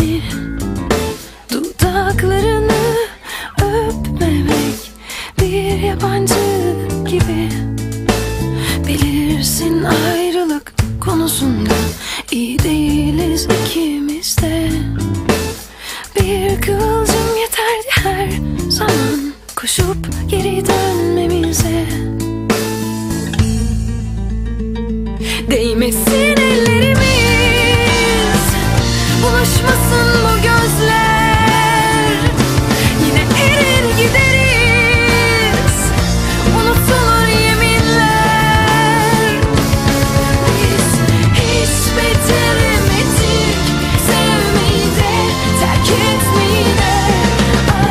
seni, dudaklarını öpmemek bir yabancı gibi. Bilirsin ayrılık konusunda iyi değiliz ikimiz de. Bir kıvılcım yeterdi her zaman koşup geri dönmemize. Değmesin ellerimiz, bulaşmasın bu gözler. Yine erir gideriz, unutulur yeminler. Biz hiç beceremedik sevmeyi de, terk etmeyi de.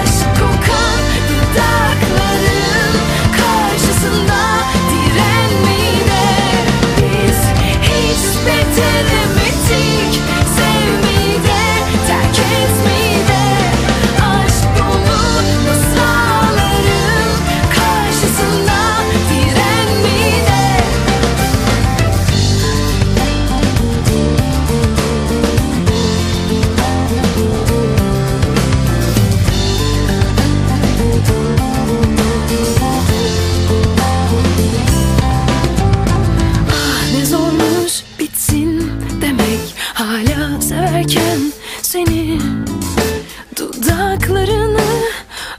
Aşk kokan dudakların karşısında direnmeyi de. Biz hiç beceremedik sevmeyi de, terk etmeyi de. Aşk dolu mısraların karşısında direnmeyi de. Ah ne zormuş bitsin demek, hala severken seni, dudaklarını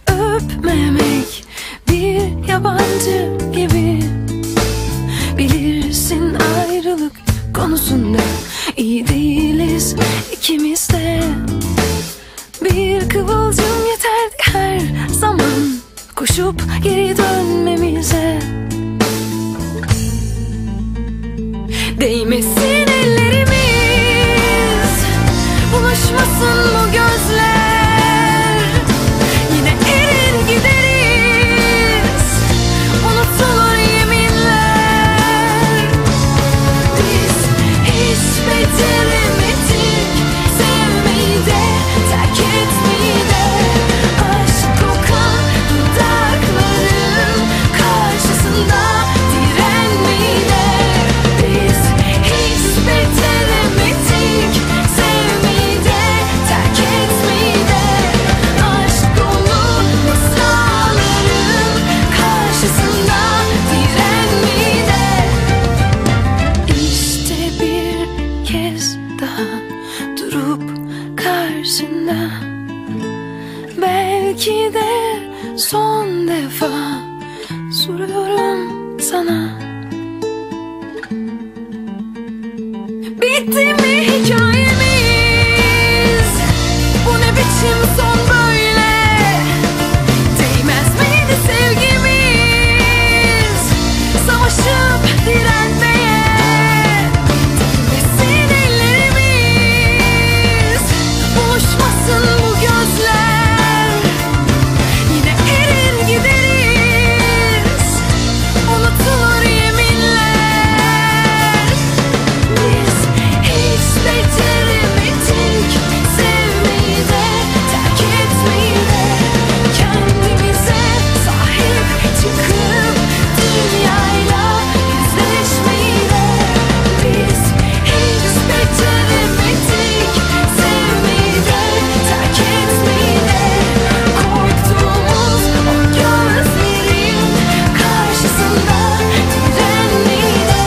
öpmemek bir yabancı gibi. Bilirsin ayrılık konusunda iyi değiliz ikimiz de. Bir kıvılcım yeterdi her zaman koşup geri dönmemize. Değmesin ellerimiz, bulaşmasın bu gözler. Yine erir gideriz, unutulur yeminler. Biz hiç beceremedik sevmeyi de, terk etmeyi de. Aşk kokan dudakların karşısında direnmeyi de. Biz hiç beceremedik sevmeyi de, terk etmeyi de. Aşk dolu mısraların karşısında direnmeyi de. İşte bir kez daha durup karşında, belki de son defa soruyorum sana. Bitti mi hikayemiz? Bu ne biçim son böyle? Değmez miydi sevgimiz savaşıp direnmeye? Değmesin ellerimiz, buluşmasın bu gözler. Yine erir gideriz, unutulur yeminler. Biz hiç beceremedik sevmeyi de, terk etmeyi de. Kendimize sahip çıkıp dünyayla yüzleşmeyi de. Biz hiç beceremedik sevmeyi de, terk etmeyi de. Korktuğumuz o gözlerin karşısında direnmeyi de.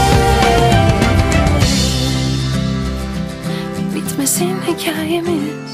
Bitmesin hikayemiz.